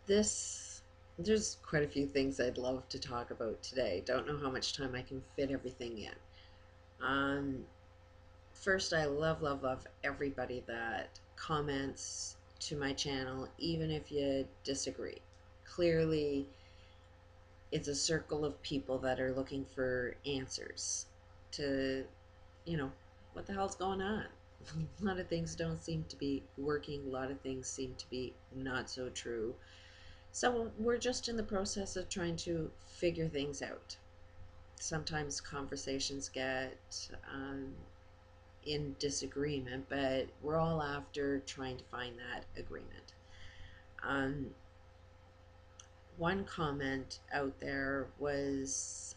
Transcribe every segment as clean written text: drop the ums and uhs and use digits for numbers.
this there's quite a few things I'd love to talk about today. Don't know how much time I can fit everything in. Um, First, I love everybody that comments to my channel, even if you disagree. Clearly, it's a circle of people that are looking for answers to, you know, what the hell's going on? A lot of things don't seem to be working, a lot of things seem to be not so true. So we're just in the process of trying to figure things out. Sometimes conversations get in disagreement, but we're all after trying to find that agreement. Um, One comment out there was,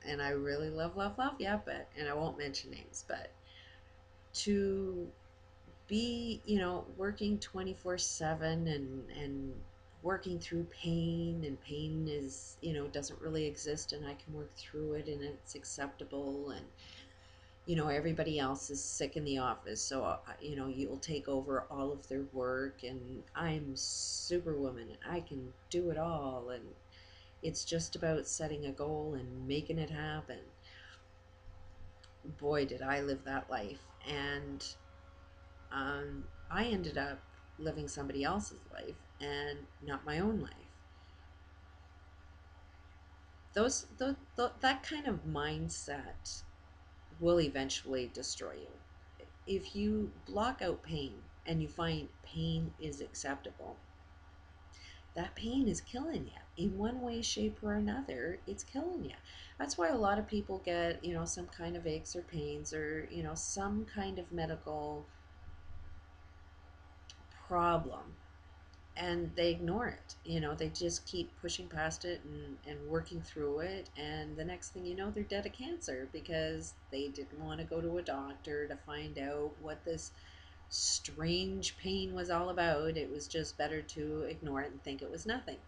and I really love, yeah, but, and I won't mention names, but to be, working 24/7 and working through pain, and pain is, doesn't really exist, and I can work through it and it's acceptable, and everybody else is sick in the office, so you'll take over all of their work, and I'm superwoman and I can do it all, and it's just about setting a goal and making it happen. Boy, did I live that life. And I ended up living somebody else's life and not my own life. That kind of mindset will eventually destroy you. If you block out pain and you find pain is acceptable, that pain is killing you in one way, shape, or another. It's killing you. That's why a lot of people get, some kind of aches or pains, or some kind of medical problem, and they ignore it. They just keep pushing past it and working through it, and the next thing you know, they're dead of cancer because they didn't want to go to a doctor to find out what this strange pain was all about. It was just better to ignore it and think it was nothing.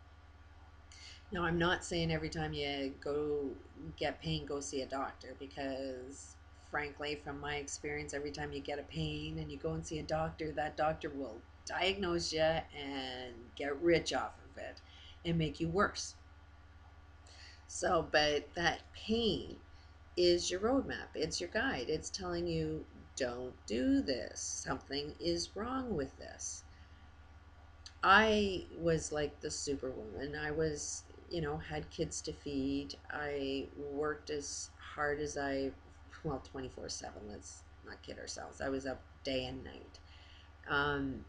Now, I'm not saying every time you go get pain, go see a doctor, because frankly, from my experience, every time you get a pain and you go and see a doctor, that doctor will diagnose you and get rich off of it and make you worse. So, but that pain is your roadmap, it's your guide, it's telling you, don't do this, something is wrong with this. I was like the superwoman. I was, had kids to feed. I worked as hard as well, 24/7. Let's not kid ourselves. I was up day and night. Um,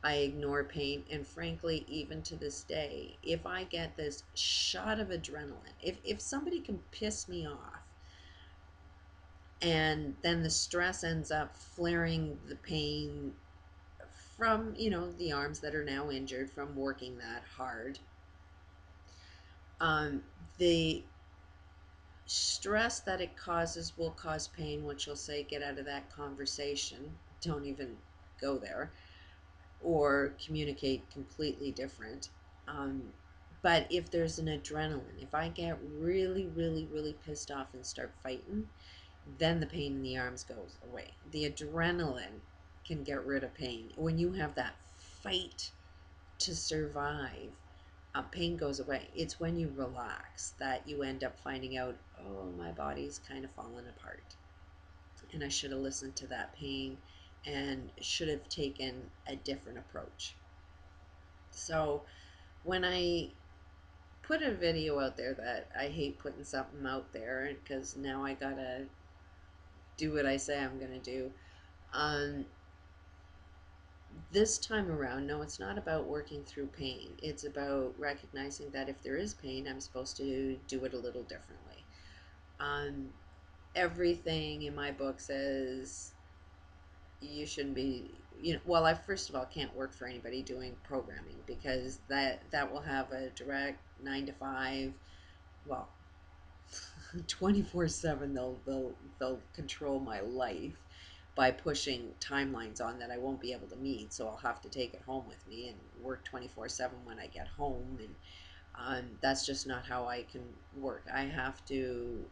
I ignore pain. And frankly, even to this day, if I get this shot of adrenaline, if somebody can piss me off, and then the stress ends up flaring the pain from, the arms that are now injured from working that hard, um, the stress that it causes will cause pain, which will say, get out of that conversation, don't even go there, or communicate completely different. Um, but if there's an adrenaline, if I get really pissed off and start fighting, then the pain in the arms goes away. The adrenaline can get rid of pain. When you have that fight to survive, pain goes away. It's when you relax that you end up finding out, oh, my body's kind of falling apart. And I should have listened to that pain and should have taken a different approach. So when I put a video out there, that I hate putting something out there because now I gotta do what I say I'm gonna do. Um, this time around, no, it's not about working through pain. It's about recognizing that if there is pain, I'm supposed to do it a little differently. Um, Everything in my book says you shouldn't be, well, I first of all can't work for anybody doing programming, because that will have a direct 9 to 5, well, 24/7. They'll control my life by pushing timelines on that I won't be able to meet, so I'll have to take it home with me and work 24/7 when I get home, and that's just not how I can work. I have to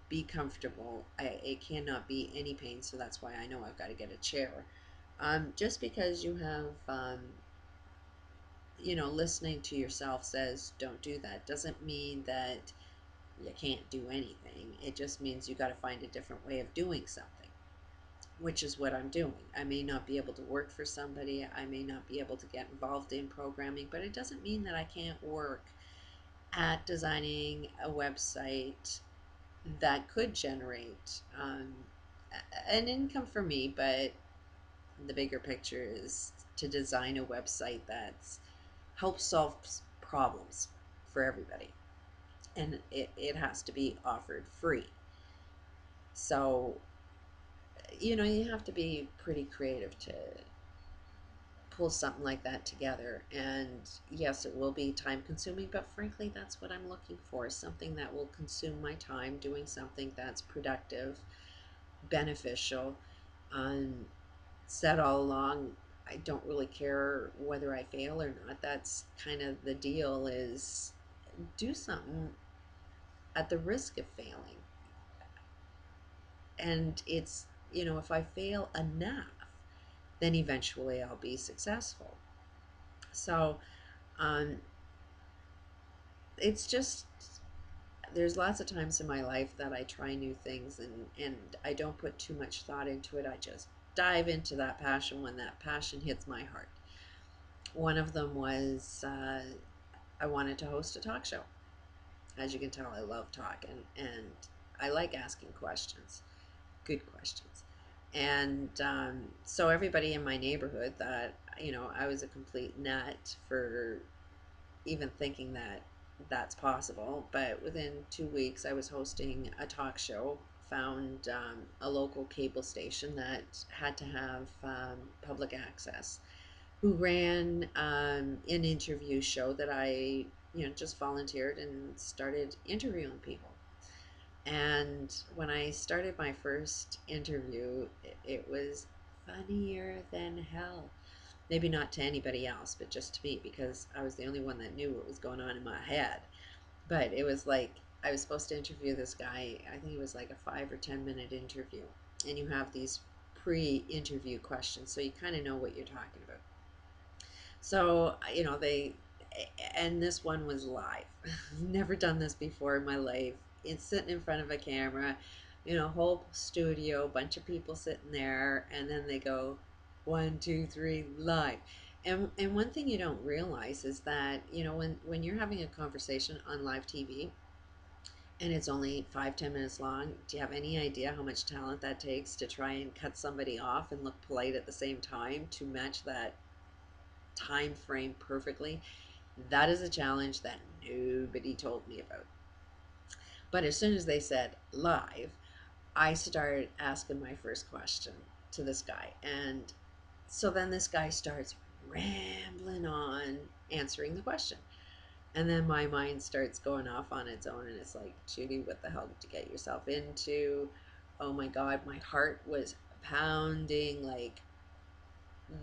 be comfortable. It cannot be any pain, so that's why I know I've got to get a chair. Just because you have listening to yourself says don't do that doesn't mean that you can't do anything. It just means you got to find a different way of doing something, which is what I'm doing. I may not be able to work for somebody, I may not be able to get involved in programming, but it doesn't mean that I can't work at designing a website that could generate an income for me. But the bigger picture is to design a website that's helps solve problems for everybody, and it has to be offered free. So you have to be pretty creative to pull something like that together. And yes, it will be time consuming, but frankly, that's what I'm looking for, something that will consume my time doing something that's productive, beneficial. um, Said all along, I don't really care whether I fail or not. That's kind of the deal, is do something at the risk of failing. And it's, if I fail enough, then eventually I'll be successful. So um, it's just, there's lots of times in my life that I try new things, and I don't put too much thought into it. I just dive into that passion when that passion hits my heart. One of them was I wanted to host a talk show. As you can tell, I love talking, and I like asking questions, good questions. And so everybody in my neighborhood thought, I was a complete nut for even thinking that that's possible. But within 2 weeks, I was hosting a talk show. Found a local cable station that had to have public access, who ran an interview show that I, just volunteered and started interviewing people. And when I started my first interview, it was funnier than hell. Maybe not to anybody else, but just to me, because I was the only one that knew what was going on in my head. But it was like I was supposed to interview this guy. I think it was like a 5 or 10 minute interview. And you have these pre interview questions, so you kind of know what you're talking about. So, and this one was live. Never done this before in my life. It's sitting in front of a camera, whole studio, bunch of people sitting there, and then they go, 1, 2, 3, live. And one thing you don't realize is that, when you're having a conversation on live TV and it's only 5, 10 minutes long, do you have any idea how much talent that takes to try and cut somebody off and look polite at the same time to match that time frame perfectly? That is a challenge that nobody told me about. But as soon as they said live, I started asking my first question to this guy. And so then this guy starts rambling on, answering the question. And then my mind starts going off on its own. And it's like, Judy, what the hell did you get yourself into? Oh my God, my heart was pounding like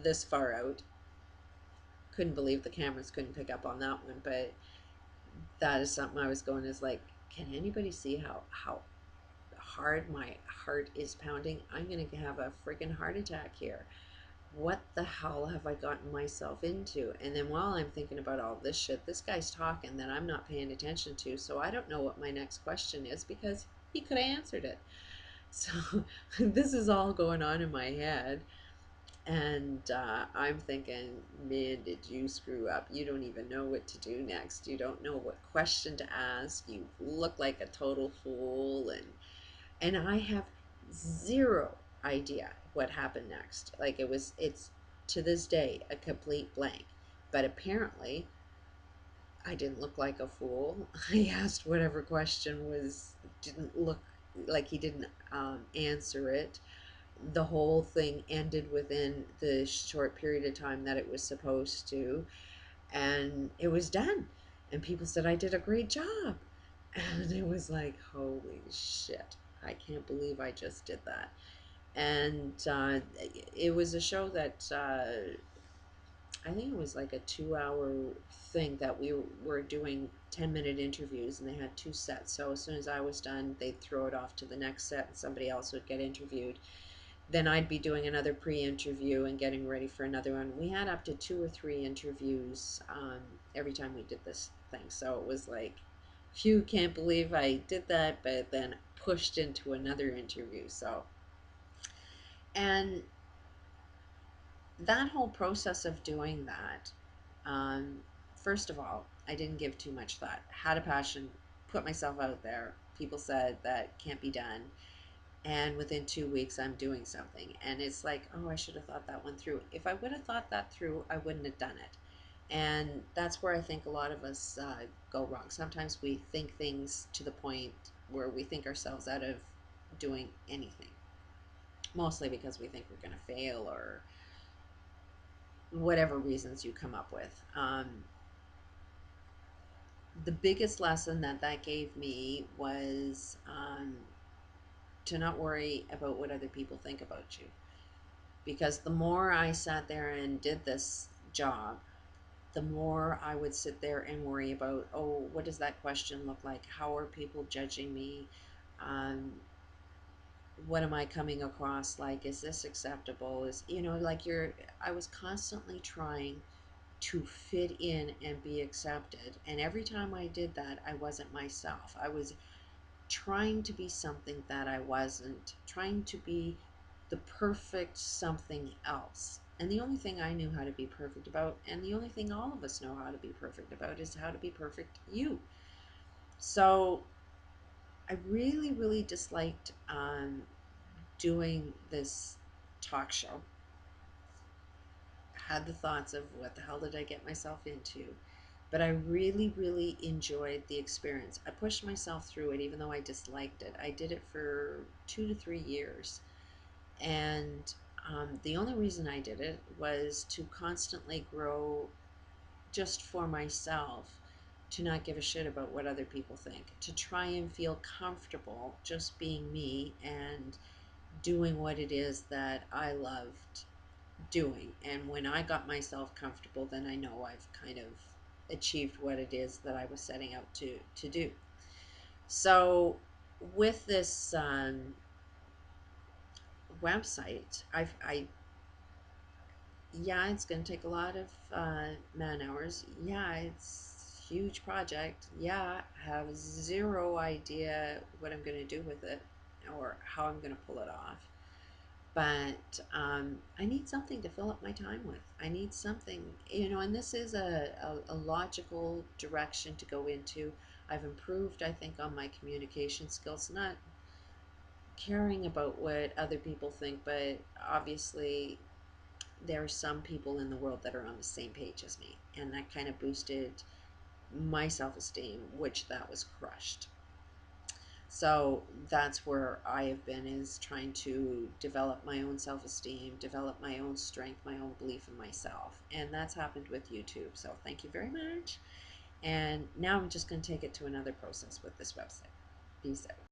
this far out. Couldn't believe the cameras couldn't pick up on that one. But that is something I was going, is like, can anybody see how hard my heart is pounding? I'm going to have a freaking heart attack here. What the hell have I gotten myself into? And then while I'm thinking about all this shit, this guy's talking that I'm not paying attention to. So I don't know what my next question is, because he could have answered it. So this is all going on in my head. And I'm thinking, man, did you screw up? You don't even know what to do next. You don't know what question to ask. You look like a total fool. And I have zero idea what happened next. Like it's to this day a complete blank. But apparently I didn't look like a fool. I asked whatever question was, didn't look like he didn't answer it. The whole thing ended within the short period of time that it was supposed to, and it was done. And people said I did a great job. And it was like, holy shit, I can't believe I just did that. And it was a show that I think it was like a 2 hour thing that we were doing 10-minute interviews, and they had two sets. So as soon as I was done, they'd throw it off to the next set and somebody else would get interviewed. then I'd be doing another pre-interview and getting ready for another one. We had up to 2 or 3 interviews every time we did this thing. So it was like, phew, can't believe I did that, but then pushed into another interview. So, and that whole process of doing that, um, first of all, I didn't give too much thought. Had a passion, put myself out there. People said that can't be done, and within 2 weeks I'm doing something, and it's like, oh, I should have thought that one through. If I would have thought that through, I wouldn't have done it. And that's where I think a lot of us go wrong. Sometimes we think things to the point where we think ourselves out of doing anything, mostly because we think we're going to fail or whatever reasons you come up with. The biggest lesson that that gave me was to not worry about what other people think about you. Because the more I sat there and did this job, the more I would sit there and worry about, oh, what does that question look like? How are people judging me? Um, what am I coming across like? Is this acceptable? Is, like I was constantly trying to fit in and be accepted. And every time I did that, I wasn't myself. I was trying to be something that I wasn't, trying to be the perfect something else. And the only thing I knew how to be perfect about, and the only thing all of us know how to be perfect about, is how to be perfect you. So I really, really disliked doing this talk show. Had the thoughts of what the hell did I get myself into? But I really, really enjoyed the experience. I pushed myself through it even though I disliked it. I did it for 2 to 3 years. And the only reason I did it was to constantly grow just for myself, to not give a shit about what other people think, to try and feel comfortable just being me and doing what it is that I loved doing. And when I got myself comfortable, then I know I've kind of achieved what it is that I was setting out to do. So with this website, yeah, it's going to take a lot of man hours. Yeah, it's a huge project. Yeah, I have zero idea what I'm going to do with it or how I'm going to pull it off. But I need something to fill up my time with. I need something, and this is a logical direction to go into. I've improved, I think, on my communication skills, not caring about what other people think, but obviously there are some people in the world that are on the same page as me, and that kind of boosted my self-esteem, which that was crushed. So that's where I have been, is trying to develop my own self-esteem, develop my own strength, my own belief in myself. And that's happened with YouTube. So thank you very much. And now I'm just going to take it to another process with this website. Peace out.